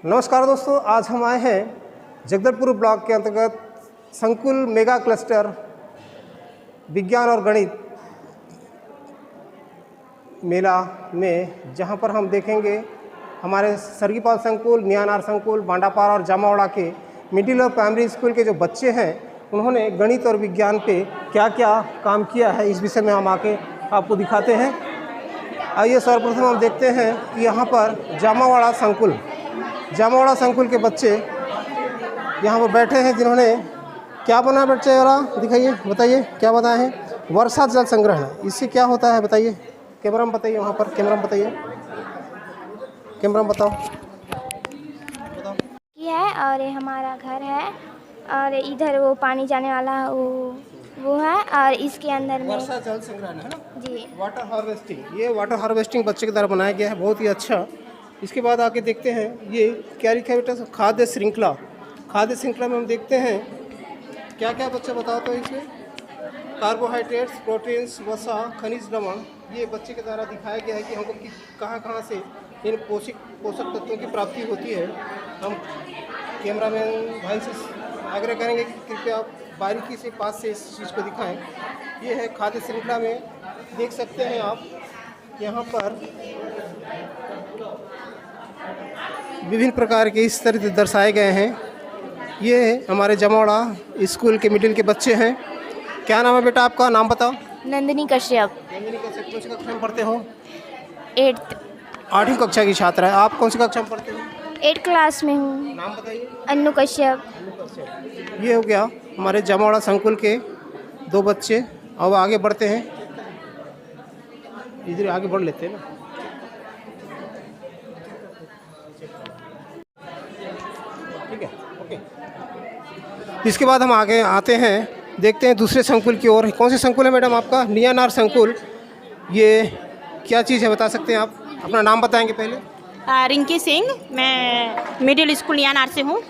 नमस्कार दोस्तों, आज हम आए हैं जगदलपुर ब्लॉक के अंतर्गत संकुल मेगा क्लस्टर विज्ञान और गणित मेला में, जहां पर हम देखेंगे हमारे सरगीपाल संकुल, नियानार संकुल, बांडापारा और जामावाड़ा के मिडिल और प्राइमरी स्कूल के जो बच्चे हैं उन्होंने गणित और विज्ञान पे क्या क्या काम किया है, इस विषय में हम आके आपको दिखाते हैं। आइए सर्वप्रथम हम देखते हैं कि यहाँ पर जामावाड़ा संकुल के बच्चे यहाँ पर बैठे हैं, जिन्होंने क्या बनाया बच्चे जरा दिखाइए, बताइए क्या बनाए हैं। वर्षा जल संग्रहण, इससे क्या होता है बताइए, कैमरा में बताइए, वहाँ पर कैमरा में बताइए, कैमरा में बताओ। ये है और ये हमारा घर है और इधर वो पानी जाने वाला वो है और इसके अंदर में वर्षा जल संग्रहण है ना जी, वाटर हार्वेस्टिंग। ये वाटर हार्वेस्टिंग बच्चे के द्वारा बनाया गया है, बहुत ही अच्छा। इसके बाद आके देखते हैं ये क्या लिखा है बेटा, खाद्य श्रृंखला में हम देखते हैं क्या क्या बच्चा बताओ तो इसमें कार्बोहाइड्रेट्स, प्रोटीन्स, वसा, खनिज लवण, ये बच्चे के द्वारा दिखाया गया है कि हमको कहाँ से इन पोषक तत्वों की प्राप्ति होती है। हम कैमरामैन भाई से आग्रह करेंगे कि कृपया बारीकी से पास से इस चीज़ को दिखाएं। ये है खाद्य श्रृंखला में, देख सकते हैं आप यहाँ पर विभिन्न प्रकार के इस तरह से दर्शाए गए हैं। ये हमारे जामावाड़ा स्कूल के मिडिल के बच्चे हैं। क्या नाम है बेटा आपका, नाम बताओ। नंदिनी कश्यप। कौन सी कक्षा में पढ़ते हो? 8th 8वीं कक्षा की छात्रा है। आप कौन सी कक्षा में पढ़ते हो? 8 क्लास में हूँ। नाम बताइए। अन्नू कश्यप। ये हो गया हमारे जामावाड़ा संकुल के 2 बच्चे। अब आगे बढ़ते हैं, इधर आगे बढ़ लेते हैं ना। ठीक है, ओके। इसके बाद हम आगे आते हैं, देखते हैं दूसरे संकुल की ओर। कौन से संकुल है मैडम आपका? नियानार संकुल। ये क्या चीज़ है बता सकते हैं आप? अपना नाम बताएंगे पहले। रिंकी सिंह, मैं मिडिल स्कूल नियानार से हूँ।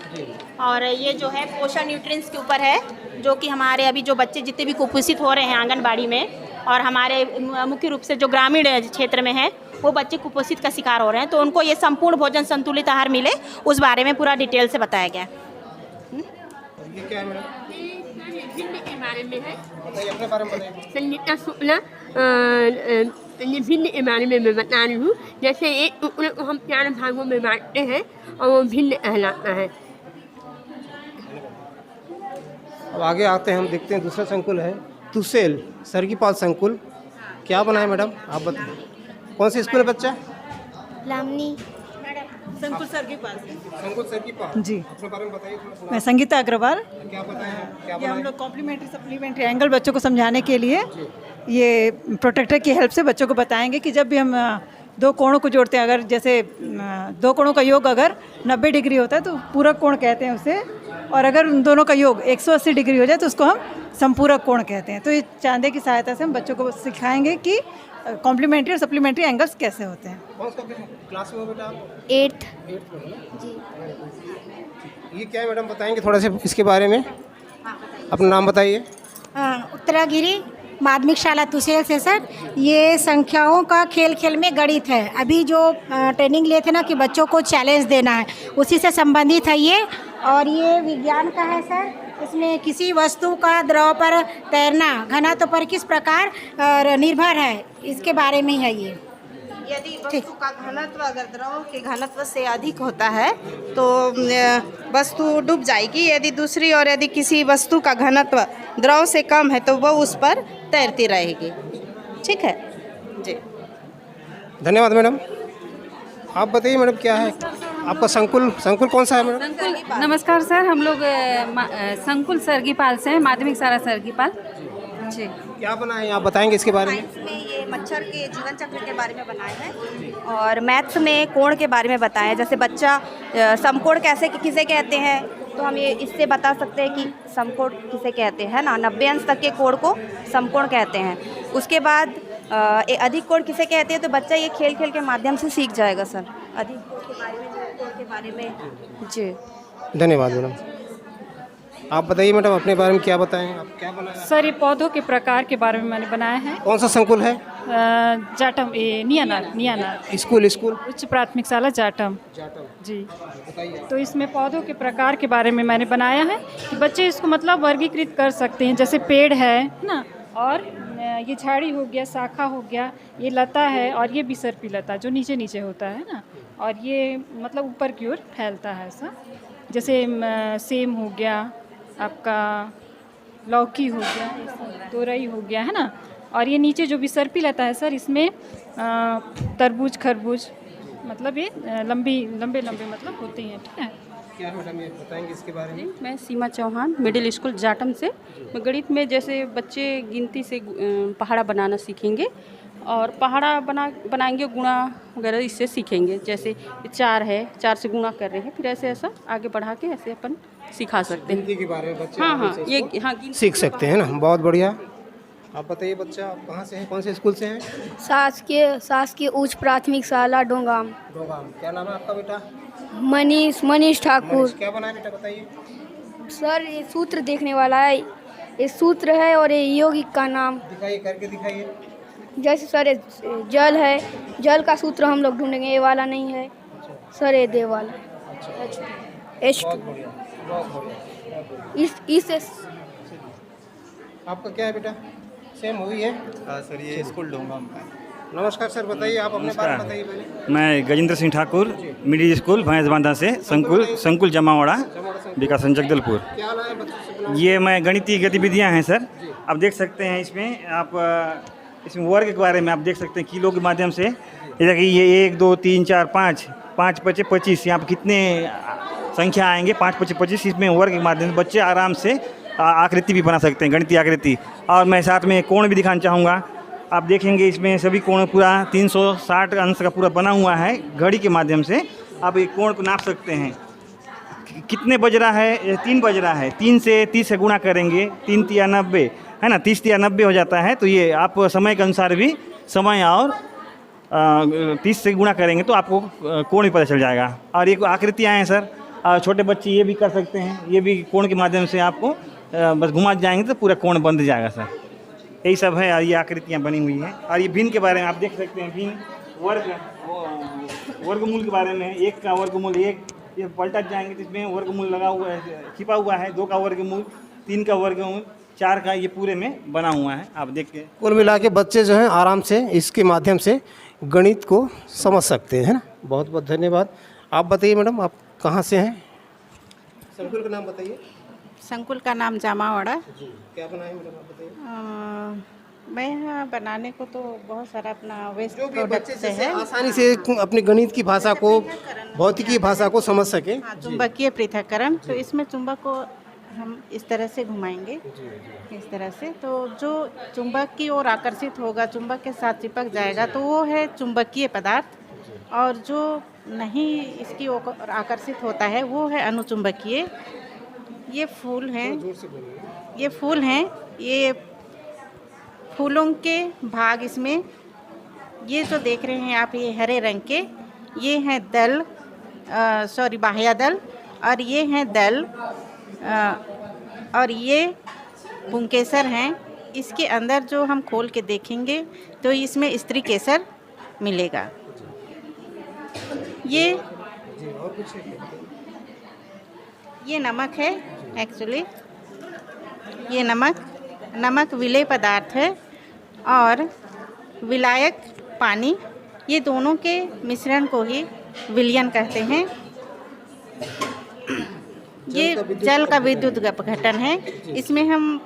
और ये जो है पोषण न्यूट्रिएंट्स के ऊपर है, जो कि हमारे अभी जो बच्चे जितने भी कुपोषित हो रहे हैं आंगनबाड़ी में, और हमारे मुख्य रूप से जो ग्रामीण क्षेत्र में है वो बच्चे कुपोषित का शिकार हो रहे हैं, तो उनको ये संपूर्ण भोजन संतुलित आहार मिले, उस बारे में पूरा डिटेल से बताया गया। ये क्या है मैडम? के बारे में है, बताइए, अपने बारे में बताइए। संगीता शुक्ला भिन्न के बारे में मैं बता रही हूँ। जैसे एक टुकड़े को हम 4 भागों में बांटते हैं और वो भिन्न कहलाता है। अब आगे आते हैं, हम देखते हैं दूसरा संकुल है तुसेल सरगीपाल संकुल। क्या बना है मैडम आप बताइए, कौन से स्कूल है बच्चा? लामनी। संकुल सरगीपाल जी, अपने बारे में बताइए थोड़ा सा। मैं संगीता अग्रवाल। क्या बताएं, क्या ये हम बनाएं? लोग कॉम्प्लीमेंट्री सप्लीमेंट्री एंगल बच्चों को समझाने के लिए ये प्रोटेक्टर की हेल्प से बच्चों को बताएंगे कि जब भी हम 2 कोणों को जोड़ते हैं, अगर जैसे 2 कोणों का योग अगर 90 डिग्री होता है तो पूरक कोण कहते हैं उसे, और अगर उन दोनों का योग 180 डिग्री हो जाए तो उसको हम संपूरक कोण कहते हैं। तो ये चांदे की सहायता से हम बच्चों को सिखाएंगे कि कॉम्प्लीमेंट्री और सप्लीमेंट्री एंगल्स कैसे होते हैं। कौन सा क्लास में हो बेटा आप? 8th जी। ये क्या है मैडम, बताएंगे थोड़ा सा इसके बारे में? अपना नाम बताइए। उत्तरागिरी माध्यमिक शाला तुसेल से सर। ये संख्याओं का खेल में गणित है। अभी जो ट्रेनिंग लिए थे ना कि बच्चों को चैलेंज देना है, उसी से संबंधित है ये। और ये विज्ञान का है सर। इसमें किसी वस्तु का द्रव पर तैरना घनत्व पर किस प्रकार निर्भर है, इसके बारे में है ये। यदि वस्तु का घनत्व अगर द्रव के घनत्व से अधिक होता है तो वस्तु डूब जाएगी। यदि दूसरी और यदि किसी वस्तु का घनत्व द्रव से कम है तो वह उस पर तैरती रहेगी। ठीक है जी, धन्यवाद मैडम। आप बताइए मैडम, क्या है आपका संकुल कौन सा है मैडम? नमस्कार सर, हम लोग संकुल सरगीपाल से हैं, माध्यमिक शाला सरगीपाल जी। क्या बनाए आप बताएंगे इसके बारे में? साइंस में ये मच्छर के जीवन चक्र के बारे में बनाए हैं, और मैथ्स में कोण के बारे में बताया। जैसे बच्चा समकोण किसे कहते हैं, तो हम ये इससे बता सकते हैं कि समकोण किसे कहते हैं ना, 90 अंश तक के कोण को समकोण कहते हैं। उसके बाद अधिक कोण किसे कहते हैं, तो बच्चा ये खेल के माध्यम से सीख जाएगा सर, अधिक कोण के बारे में, कोण के बारे में जी। धन्यवाद मैडम। आप बताइए मैडम अपने बारे में क्या बताएं, आप क्या बनाया? सर ये पौधों के प्रकार के बारे में मैंने बनाया है। कौन सा संकुल है? जाटम ये नियानार स्कूल उच्च प्राथमिक शाला जाटम जी। बताइए। तो इसमें पौधों के प्रकार के बारे में मैंने बनाया है कि बच्चे इसको मतलब वर्गीकृत कर सकते हैं, जैसे पेड़ है ना, और ये झाड़ी हो गया, शाखा हो गया, ये लता है, और ये बिसर्पी लता जो नीचे नीचे होता है ना, और ये मतलब ऊपर की ओर फैलता है ऐसा। जैसे सेम हो गया, आपका लौकी हो गया, तोरई हो गया है ना, और ये नीचे जो बिसर्पी लता है सर, इसमें तरबूज खरबूज मतलब ये लंबे मतलब होते हैं। ठीक है, क्या मैडम ये बताएंगे इसके बारे में? मैं सीमा चौहान मिडिल स्कूल जाटम से। मैं गणित में जैसे बच्चे गिनती से पहाड़ा बनाना सीखेंगे और पहाड़ा बनाएंगे, गुणा वगैरह इससे सीखेंगे। जैसे 4 है, 4 से गुणा कर रहे हैं, फिर ऐसे ऐसा आगे बढ़ा के ऐसे अपन सिखा सकते हैं। गिनती के बारे में बच्चे हाँ ये सीख सकते हैं ना, बहुत बढ़िया। आप बताइए बच्चा, आप कहाँ से हैं, कौन से स्कूल से हैं? शासकीय उच्च प्राथमिक शाला डोंगाम। क्या नाम है आपका बेटा? मनीष ठाकुर। क्या बनाया बेटा, बताइए। सर ये सूत्र देखने वाला है, ये सूत्र है, और ये यौगिक का नाम दिखाइए, करके दिखाइए। जैसे सर ये जल है, जल का सूत्र हम लोग ढूंढेंगे, ये वाला नहीं है सर, ये दे वाला H2। इस आपका क्या है बेटा? सेम हुई है? हाँ सर, ये स्कूल डोंगाम है। नमस्कार सर, बताइए आप अपने बारे में बताइए पहले। मैं गजेंद्र सिंह ठाकुर मिडिल स्कूल भैंस बांधा से संकुल जमावड़ा विकास जगदलपुर। क्या लाए बच्चों से? ये मैं गणितीय गतिविधियां हैं सर। आप देख सकते हैं इसमें, आप इसमें वर्ग के बारे में आप देख सकते हैं किलो के माध्यम से। जैसे कि ये 1 2 3 4 5 5 5 25, यहाँ पर कितने संख्या आएंगे, 5 5 25। इसमें वर्ग के माध्यम से बच्चे आराम से आकृति भी बना सकते हैं, गणितीय आकृति। और मैं साथ में कोण भी दिखाना चाहूँगा। आप देखेंगे इसमें सभी कोण पूरा 360 अंश का पूरा बना हुआ है। घड़ी के माध्यम से आप एक कोण को नाप सकते हैं। कितने बज रहा है? 3 बज रहा है। 3 से 30 से गुणा करेंगे, 3 तिया 90 है ना, 30 तिया 90 हो जाता है। तो ये आप समय के अनुसार भी समय और 30 से गुणा करेंगे तो आपको कोण भी पता चल जाएगा। और ये आकृतियाँ हैं सर, छोटे बच्चे ये भी कर सकते हैं। ये भी कोण के माध्यम से आपको बस घुमा जाएंगे तो पूरा कोण बंध जाएगा सर। यही सब है, और ये आकृतियाँ बनी हुई हैं। और ये भिन्न के बारे में आप देख सकते हैं, भिन्न वर्गमूल के बारे में। 1 का वर्गमूल 1, ये पलटा जाएंगे तो इसमें वर्गमूल लगा हुआ है, छिपा हुआ है। 2 का वर्गमूल, 3 का वर्गमूल, 4 का, ये पूरे में बना हुआ है। आप देख के कुल मिला के बच्चे जो हैं आराम से इसके माध्यम से गणित को समझ सकते हैं ना। बहुत बहुत धन्यवाद। आप बताइए मैडम, आप कहाँ से हैं? संकुल का नाम बताइए। संकुल का नाम जामावाड़ा। क्या बनाए मैडम, आप बताइए। मैं यहाँ बनाने को तो बहुत सारा अपना वेस्ट जो भी प्रोडक्ट बच्चे से जैसे है, आसानी से अपनी गणित की भाषा को, भौतिकी भाषा को समझ सके। चुंबकीय पृथक्करण। तो इसमें चुंबक को हम इस तरह से घुमाएंगे, इस तरह से, तो जो चुंबक की ओर आकर्षित होगा, चुंबक के साथ चिपक जाएगा, तो वो है चुंबकीय पदार्थ। और जो नहीं इसकी ओर आकर्षित होता है वो है अनुचुंबकीय। ये फूल हैं, ये फूल हैं, ये फूलों के भाग इसमें, ये जो देख रहे हैं आप, ये हरे रंग के, ये हैं दल, बाह्य दल, और ये हैं दल, और ये पुंकेसर हैं। इसके अंदर जो हम खोल के देखेंगे तो इसमें स्त्री केसर मिलेगा। ये नमक है एक्चुअली, ये नमक विलेय पदार्थ है, और विलायक पानी, ये दोनों के मिश्रण को ही विलयन कहते हैं। ये जल का विद्युत अपघटन है। इसमें हम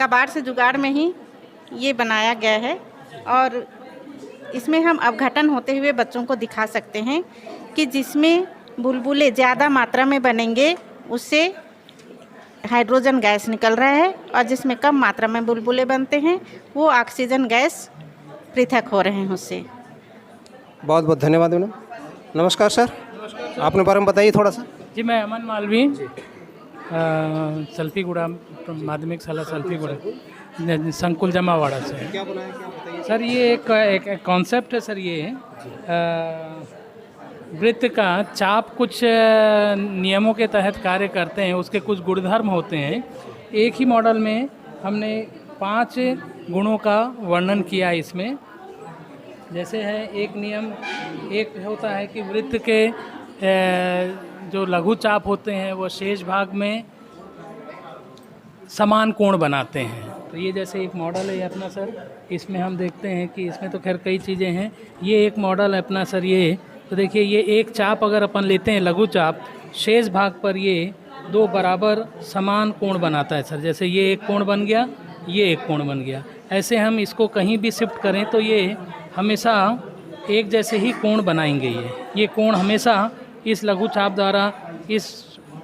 कबाड़ से जुगाड़ में ही ये बनाया गया है, और इसमें हम अपघटन होते हुए बच्चों को दिखा सकते हैं कि जिसमें बुलबुले ज़्यादा मात्रा में बनेंगे उससे हाइड्रोजन गैस निकल रहा है, और जिसमें कम मात्रा में बुलबुले बनते हैं वो ऑक्सीजन गैस पृथक हो रहे हैं उससे। बहुत बहुत धन्यवाद मैडम। नमस्कार सर, आपने बारे में बताइए थोड़ा सा। जी, मैं अमन मालवी, सल्फीगुड़ा माध्यमिक शाला सल्फीगुड़ा, संकुल जमावाड़ा से। क्या बनाया, क्या बताइए सर? ये एक कॉन्सेप्ट है सर। ये वृत्त का चाप कुछ नियमों के तहत कार्य करते हैं, उसके कुछ गुणधर्म होते हैं। एक ही मॉडल में हमने 5 गुणों का वर्णन किया इसमें। जैसे है एक नियम, एक होता है कि वृत्त के जो लघु चाप होते हैं वो शेष भाग में समान कोण बनाते हैं। तो ये जैसे एक मॉडल है अपना सर, इसमें हम देखते हैं कि इसमें तो खैर कई चीज़ें हैं। ये एक मॉडल है अपना सर, ये तो देखिए ये एक चाप अगर अपन लेते हैं लघु चाप, शेष भाग पर ये 2 बराबर समान कोण बनाता है सर। जैसे ये एक कोण बन गया, ये एक कोण बन गया। ऐसे हम इसको कहीं भी शिफ्ट करें तो ये हमेशा एक जैसे ही कोण बनाएंगे। ये कोण हमेशा इस लघु चाप द्वारा इस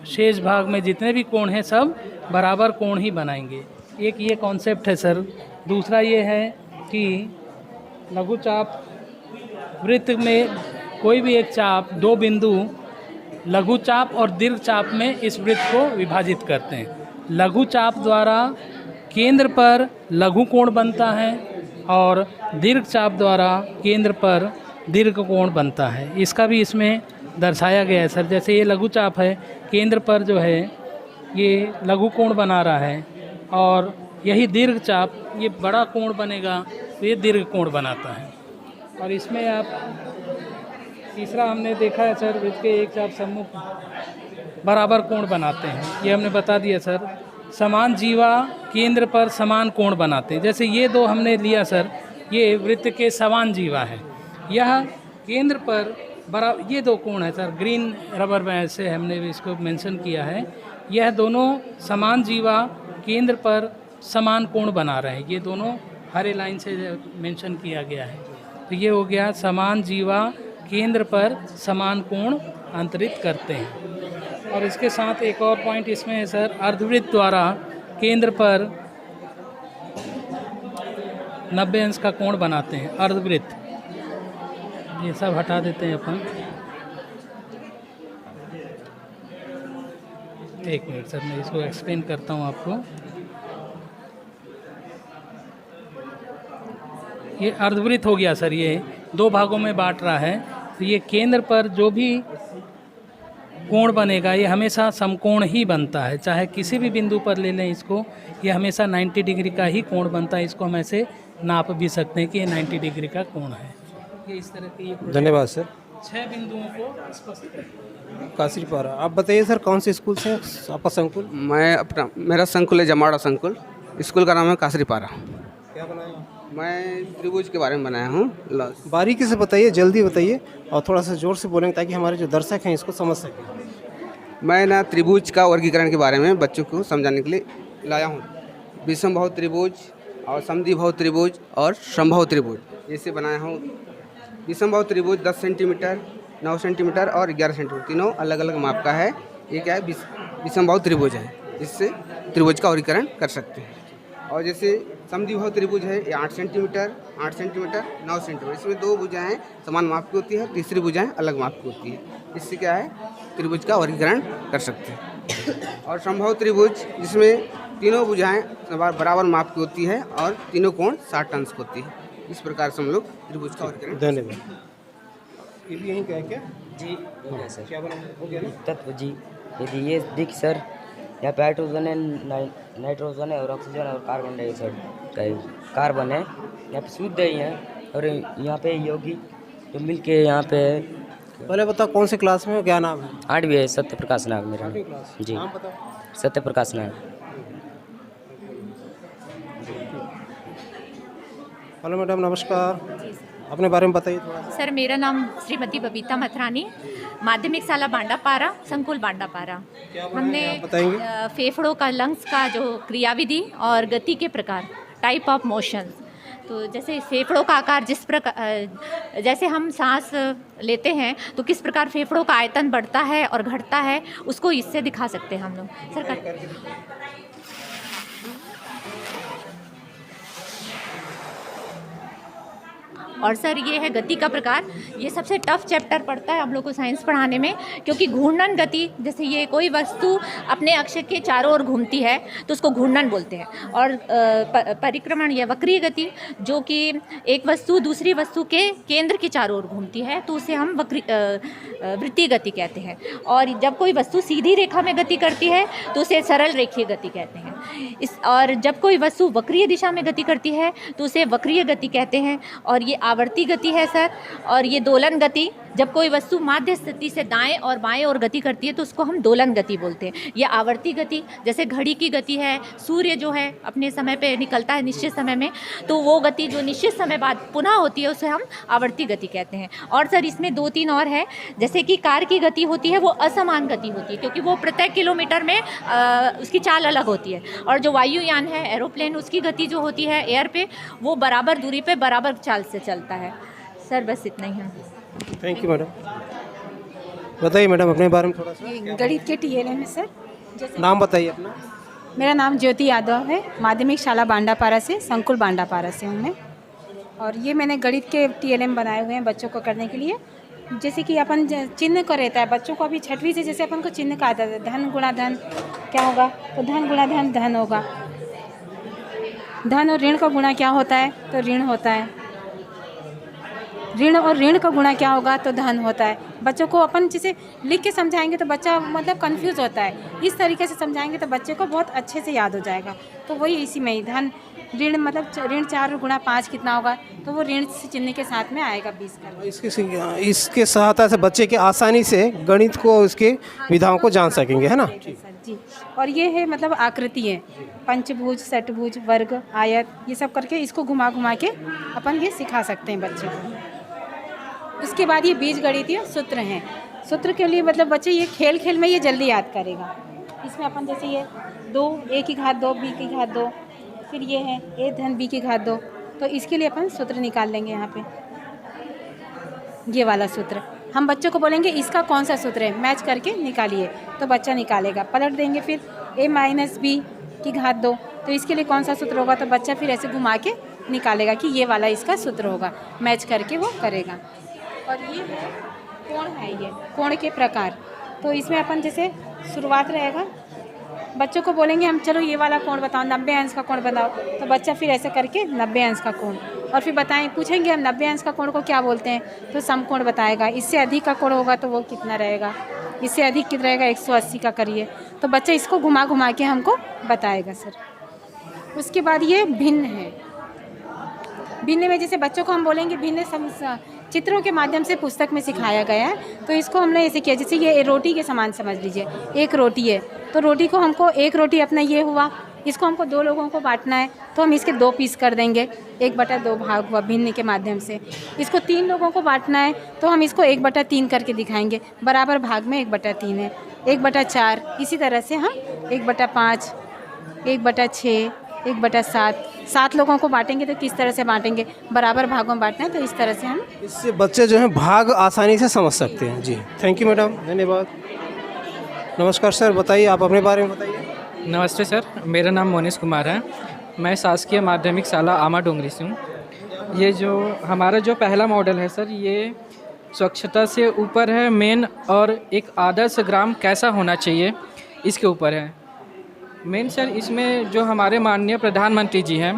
शेष भाग में जितने भी कोण हैं सब बराबर कोण ही बनाएंगे। एक ये कॉन्सेप्ट है सर। दूसरा ये है कि लघु चाप वृत्त में कोई भी एक चाप 2 बिंदु लघु चाप और दीर्घ चाप में इस वृत्त को विभाजित करते हैं। लघु चाप द्वारा केंद्र पर लघु कोण बनता है और दीर्घ चाप द्वारा केंद्र पर दीर्घ कोण बनता है। इसका भी इसमें दर्शाया गया है सर। जैसे ये लघु चाप है, केंद्र पर जो है ये लघु कोण बना रहा है और यही दीर्घ चाप ये बड़ा कोण बनेगा तो ये दीर्घ कोण बनाता है। और इसमें आप तीसरा हमने देखा है सर, वृत्त के एक चाप सम्मुख बराबर कोण बनाते हैं। ये हमने बता दिया सर। समान जीवा केंद्र पर समान कोण बनाते हैं। जैसे ये 2 हमने लिया सर, ये वृत्त के समान जीवा है, यह केंद्र पर ये 2 कोण है सर। ग्रीन रबर बैंड से हमने भी इसको मेंशन किया है। यह दोनों समान जीवा केंद्र पर समान कोण बना रहे हैं। ये दोनों हरे लाइन से मेंशन किया गया है। तो ये हो गया समान जीवा केंद्र पर समान कोण अंतरित करते हैं। और इसके साथ एक और पॉइंट इसमें है सर, अर्धवृत्त द्वारा केंद्र पर 90 अंश का कोण बनाते हैं अर्धवृत्त। ये सब हटा देते हैं अपन। एक मिनट सर, मैं इसको एक्सप्लेन करता हूँ आपको। ये अर्धवृत्त हो गया सर, ये 2 भागों में बांट रहा है। तो ये केंद्र पर जो भी कोण बनेगा ये हमेशा समकोण ही बनता है, चाहे किसी भी बिंदु पर ले लें इसको, ये हमेशा 90 डिग्री का ही कोण बनता है। इसको हम ऐसे नाप भी सकते हैं कि ये 90 डिग्री का कोण है। ये इस तरह के ये धन्यवाद सर। 6 बिंदुओं को स्पष्ट करें। कासरीपारा। आप बताइए सर, कौन से स्कूल से आपका संकुल? मेरा संकुल है जमावड़ा संकुल। स्कूल का नाम है कासरीपारा। क्या बनाया? मैं त्रिभुज के बारे में बनाया हूँ। बारीकी से बताइए, जल्दी बताइए और थोड़ा सा जोर से बोलेंगे ताकि हमारे जो दर्शक हैं इसको समझ सकें। मैं ना त्रिभुज का वर्गीकरण के बारे में बच्चों को समझाने के लिए लाया हूँ। विषमबाहु त्रिभुज और समद्विबाहु त्रिभुज और समबाहु त्रिभुज ऐसे बनाया हूँ। विषमबाहु त्रिभुज 10 सेंटीमीटर, 9 सेंटीमीटर और 11 सेंटीमीटर, तीनों अलग अलग माप का है। ये क्या है? विषमबाहु त्रिभुज है। इससे त्रिभुज का वर्गीकरण कर सकते हैं। और जैसे समद्विबाहु त्रिभुज है, ये 8 सेंटीमीटर, 8 सेंटीमीटर, 9 सेंटीमीटर, इसमें 2 भुजाएं समान माप की होती है, तीसरी भुजाएं अलग माप की होती है। इससे क्या है? त्रिभुज का वर्गीकरण कर सकते हैं। और समबाहु त्रिभुज जिसमें तीनों भुजाएं बराबर माप की होती है और तीनों कोण 60 अंश होती है। इस प्रकार से हम लोग त्रिभुज का वर्गीकरण। धन्यवाद। ये भी यहीं का है क्या? जी हो गया सर। क्या बना हो गया ना? तत्व जी, यदि ये दिख सर, यहाँ पे हाइड्रोजन है, नाइट्रोजन है और ऑक्सीजन और कार्बन डाइऑक्साइड का कार्बन है। यहाँ पे शुद्ध है ये, और यहाँ पे यौगिक जो मिल के यहाँ पे। पहले बताओ कौन से क्लास में हो, क्या नाम है? 8वीं है, सत्य प्रकाश नाग मेरा। 8वीं क्लास। जी, नाम बताओ। सत्य प्रकाश नाग। हेलो मैडम, नमस्कार। अपने बारे में बताइए थोड़ा सा। सर, मेरा नाम श्रीमती बबीता मथरानी, माध्यमिक शाला बांडापारा, संकुल बांडापारा। हमने फेफड़ों का, लंग्स का जो क्रियाविधि और गति के प्रकार, टाइप ऑफ मोशन, तो जैसे फेफड़ों का आकार जिस प्रकार, जैसे हम सांस लेते हैं तो किस प्रकार फेफड़ों का आयतन बढ़ता है और घटता है, उसको इससे दिखा सकते हैं हम लोग। सर और सर ये है गति का प्रकार। ये सबसे टफ चैप्टर पड़ता है हम लोग को साइंस पढ़ाने में, क्योंकि घूर्णन गति, जैसे ये कोई वस्तु अपने अक्ष के चारों ओर घूमती है तो उसको घूर्णन बोलते हैं, और परिक्रमण या वक्रीय गति, जो कि एक वस्तु दूसरी वस्तु के केंद्र के चारों ओर घूमती है तो उसे हम वृत्तीय गति कहते हैं। और जब कोई वस्तु सीधी रेखा में गति करती है तो उसे सरल रेखीय गति कहते हैं। और जब कोई वस्तु वक्रीय दिशा में गति करती है तो उसे वक्रीय गति कहते हैं। और ये आवर्ती गति है सर। और ये दोलन गति, जब कोई वस्तु माध्य स्थिति से दाएं और बाएं और गति करती है तो उसको हम दोलन गति बोलते हैं। ये आवर्ती गति, जैसे घड़ी की गति है, सूर्य जो है अपने समय पे निकलता है निश्चित समय में, तो वो गति जो निश्चित समय बाद पुनः होती है उसे हम आवर्ती गति कहते हैं। और सर इसमें 2-3 और है, जैसे कि कार की गति होती है वो असमान गति होती है, क्योंकि वो प्रत्येक किलोमीटर में उसकी चाल अलग होती है। और जो वायुयान है, एरोप्लेन, उसकी गति जो होती है एयर पे, वो बराबर दूरी पे बराबर चाल से चलता है। सर बस इतना ही है। Thank you madam. बताइए मैडम अपने बारे में थोड़ा सा। गणित के TLM में सर। नाम बताइए अपना। मेरा नाम ज्योति यादव है, माध्यमिक शाला बांडापारा से, संकुल बांडापारा से हूँ मैं। और ये मैंने गणित के TLM बनाए हुए हैं बच्चों को करने के लिए। जैसे कि अपन चिन्ह को रहता है बच्चों को, अभी 6वीं से जैसे अपन को चिन्ह का आता है, धन गुणा धन क्या होगा, तो धन गुणा धन धन होगा। धन और ऋण का गुणा क्या होता है, तो ऋण होता है। ऋण और ऋण का गुणा क्या होगा, तो धन होता है। बच्चों को अपन जैसे लिख के समझाएंगे तो बच्चा मतलब कंफ्यूज होता है, इस तरीके से समझाएंगे तो बच्चे को बहुत अच्छे से याद हो जाएगा। तो वही इसी में ही धन ऋण मतलब ऋण 4 गुणा 5 कितना होगा, तो वो ऋण से चिन्ह के साथ में आएगा 20 का। इसके सहायता से बच्चे के आसानी से गणित को, उसके विधाओं को जान सकेंगे, है ना जी। और ये है मतलब आकृति है, पंचभुज, षटभुज, वर्ग, आयत, ये सब करके इसको घुमा घुमा के अपन ये सिखा सकते हैं बच्चे को। उसके बाद ये बीज गणितीय सूत्र हैं। सूत्र के लिए मतलब बच्चे ये खेल खेल में ये जल्दी याद करेगा। इसमें अपन जैसे ये 2 a की घात 2 b की घात 2, फिर ये है a धन b की घात 2, तो इसके लिए अपन सूत्र निकाल लेंगे। यहाँ पे ये वाला सूत्र हम बच्चों को बोलेंगे इसका कौन सा सूत्र है, मैच करके निकालिए, तो बच्चा निकालेगा। पलट देंगे फिर a माइनस b की घात 2, तो इसके लिए कौन सा सूत्र होगा, तो बच्चा फिर ऐसे घुमा के निकालेगा कि ये वाला इसका सूत्र होगा, मैच करके वो करेगा। और ये कोण है, ये कोण के प्रकार, तो इसमें अपन जैसे शुरुआत रहेगा, बच्चों को बोलेंगे हम चलो ये वाला कोण बताओ, 90 अंश का कोण बताओ, तो बच्चा फिर ऐसे करके 90 अंश का कोण, और फिर बताएं, पूछेंगे हम 90 अंश का कोण को क्या बोलते हैं, तो समकोण बताएगा। इससे अधिक का कोण होगा तो वो कितना रहेगा, इससे अधिक कितना रहेगा, 180 का करिए, तो बच्चा इसको घुमा घुमा के हमको बताएगा सर। उसके बाद ये भिन्न है। भिन्न में जैसे बच्चों को हम बोलेंगे भिन्न चित्रों के माध्यम से पुस्तक में सिखाया गया है, तो इसको हमने ऐसे किया, जैसे ये रोटी के समान समझ लीजिए, एक रोटी है, तो रोटी को हमको एक रोटी अपना ये हुआ, इसको हमको 2 लोगों को बांटना है, तो हम इसके 2 पीस कर देंगे, 1/2 भाग हुआ भिन्न के माध्यम से। इसको 3 लोगों को बांटना है, तो हम इसको 1/3 करके दिखाएंगे, बराबर भाग में 1/3 है, 1/4, इसी तरह से हम 1/5, 1/6, 1/7, 7 लोगों को बांटेंगे तो किस तरह से बांटेंगे, बराबर भागों में बांटना है, तो इस तरह से हम, इससे बच्चे जो हैं भाग आसानी से समझ सकते हैं। जी थैंक यू मैडम, धन्यवाद। नमस्कार सर, बताइए आप अपने बारे में बताइए। नमस्ते सर, मेरा नाम मोनिश कुमार है, मैं शासकीय माध्यमिक शाला आमा डोंगरी से हूँ। ये जो हमारा जो पहला मॉडल है सर, ये स्वच्छता से ऊपर है मेन, और एक आदर्श ग्राम कैसा होना चाहिए इसके ऊपर है मेन सर। इसमें जो हमारे माननीय प्रधानमंत्री जी हैं,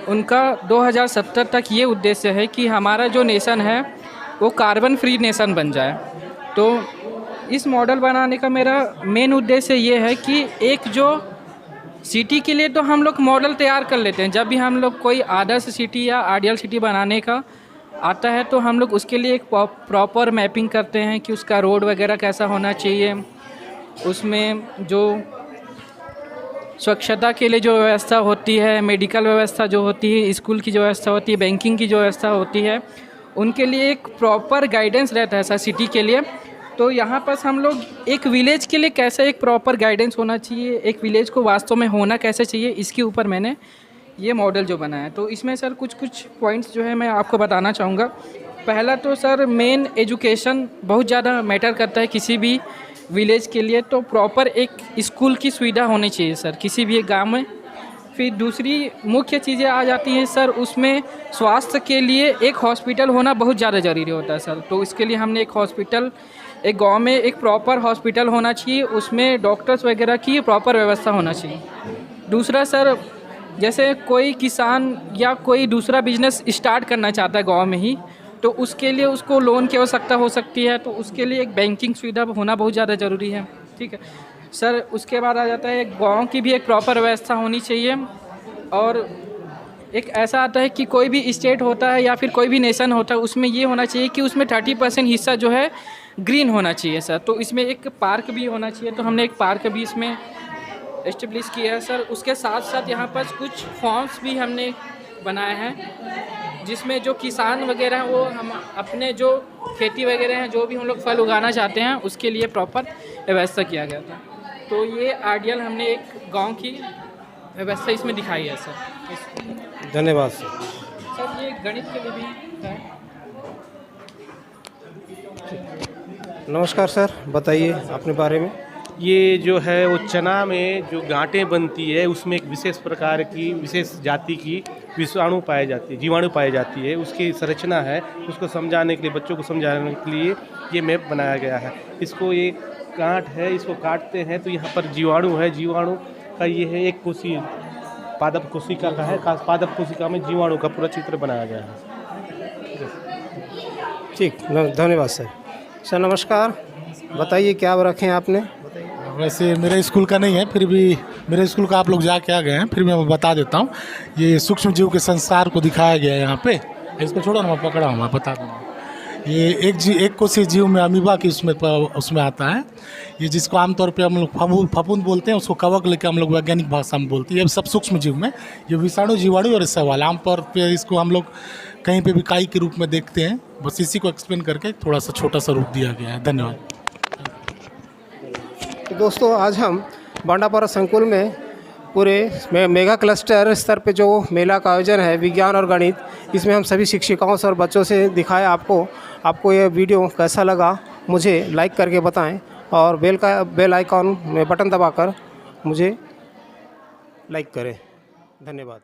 उनका 2070 तक ये उद्देश्य है कि हमारा जो नेशन है वो कार्बन फ्री नेशन बन जाए। तो इस मॉडल बनाने का मेरा मेन उद्देश्य ये है कि एक जो सिटी के लिए तो हम लोग मॉडल तैयार कर लेते हैं, जब भी हम लोग कोई आदर्श सिटी या आइडियल सिटी बनाने का आता है तो हम लोग उसके लिए एक प्रॉपर मैपिंग करते हैं कि उसका रोड वगैरह कैसा होना चाहिए, उसमें जो स्वच्छता के लिए जो व्यवस्था होती है, मेडिकल व्यवस्था जो होती है, स्कूल की जो व्यवस्था होती है, बैंकिंग की जो व्यवस्था होती है, उनके लिए एक प्रॉपर गाइडेंस रहता है सर सिटी के लिए। तो यहाँ पर हम लोग एक विलेज के लिए कैसे एक प्रॉपर गाइडेंस होना चाहिए, एक विलेज को वास्तव में होना कैसे चाहिए, इसके ऊपर मैंने ये मॉडल जो बनाया है। तो इसमें सर कुछ पॉइंट्स जो है मैं आपको बताना चाहूँगा। पहला तो सर मेन एजुकेशन बहुत ज़्यादा मैटर करता है किसी भी विलेज के लिए, तो प्रॉपर एक स्कूल की सुविधा होनी चाहिए सर किसी भी गांव में। फिर दूसरी मुख्य चीज़ें आ जाती हैं सर, उसमें स्वास्थ्य के लिए एक हॉस्पिटल होना बहुत ज़्यादा ज़रूरी होता है सर। तो इसके लिए हमने एक हॉस्पिटल, एक गांव में एक प्रॉपर हॉस्पिटल होना चाहिए, उसमें डॉक्टर्स वगैरह की प्रॉपर व्यवस्था होना चाहिए। दूसरा सर, जैसे कोई किसान या कोई दूसरा बिजनेस स्टार्ट करना चाहता है गांव में ही, तो उसके लिए उसको लोन की आवश्यकता हो सकती है, तो उसके लिए एक बैंकिंग सुविधा होना बहुत ज़्यादा ज़रूरी है। ठीक है सर। उसके बाद आ जाता है गांव की भी एक प्रॉपर व्यवस्था होनी चाहिए। और एक ऐसा आता है कि कोई भी स्टेट होता है या फिर कोई भी नेशन होता है, उसमें ये होना चाहिए कि उसमें 30% हिस्सा जो है ग्रीन होना चाहिए सर। तो इसमें एक पार्क भी होना चाहिए, तो हमने एक पार्क भी इसमें एस्टेब्लिश किया है सर। उसके साथ साथ यहाँ पर कुछ फॉर्म्स भी हमने बनाए हैं, जिसमें जो किसान वगैरह हैं वो हम अपने जो खेती वगैरह हैं, जो भी हम लोग फल उगाना चाहते हैं, उसके लिए प्रॉपर व्यवस्था किया गया था। तो ये आइडियल हमने एक गांव की व्यवस्था इसमें दिखाई है सर। धन्यवाद सर। सर ये गणित के लिए भी है। नमस्कार सर, बताइए अपने बारे में। ये जो है वो चना में जो गांठें बनती है, उसमें एक विशेष प्रकार की, विशेष जाति की विषाणु पाई जाती है, जीवाणु पाई जाती है, उसकी संरचना है। उसको समझाने के लिए, बच्चों को समझाने के लिए ये मैप बनाया गया है। इसको ये गांठ है, इसको काटते हैं तो यहाँ पर जीवाणु है, जीवाणु का ये है एक कोशी, पादप कोशिका का है, पादप कोशिका में जीवाणु का पूरा चित्र बनाया गया है। ठीक, धन्यवाद सर। सर नमस्कार, बताइए क्या रखें आपने। वैसे मेरे स्कूल का नहीं है, फिर भी मेरे स्कूल का आप लोग जाके आ गए हैं, फिर मैं बता देता हूँ। ये सूक्ष्म जीव के संसार को दिखाया गया है यहाँ पे। इसको छोड़ो ना, मैं पकड़ा हूँ, मैं बता दूँगा। ये एक कोशीय जीव में अमीबा की उसमें आता है। ये जिसको आमतौर पे हम लोग फफूंद बोलते हैं, उसको कवक लेकर हम लोग वैज्ञानिक भाषा में बोलते हैं। ये सब सूक्ष्म जीव में ये विषाणु, जीवाणु और सवाल आमतौर पे इसको हम लोग कहीं पे भी काई के रूप में देखते हैं। बस इसी को एक्सप्लेन करके थोड़ा सा छोटा सा रूप दिया गया है। धन्यवाद। तो दोस्तों, आज हम बांडापारा संकुल में पूरे मेगा क्लस्टर स्तर पे जो मेला का आयोजन है विज्ञान और गणित, इसमें हम सभी शिक्षिकाओं से और बच्चों से दिखाया आपको ये वीडियो कैसा लगा मुझे लाइक करके बताएं, और बेल आइकॉन में बटन दबाकर मुझे लाइक करें। धन्यवाद।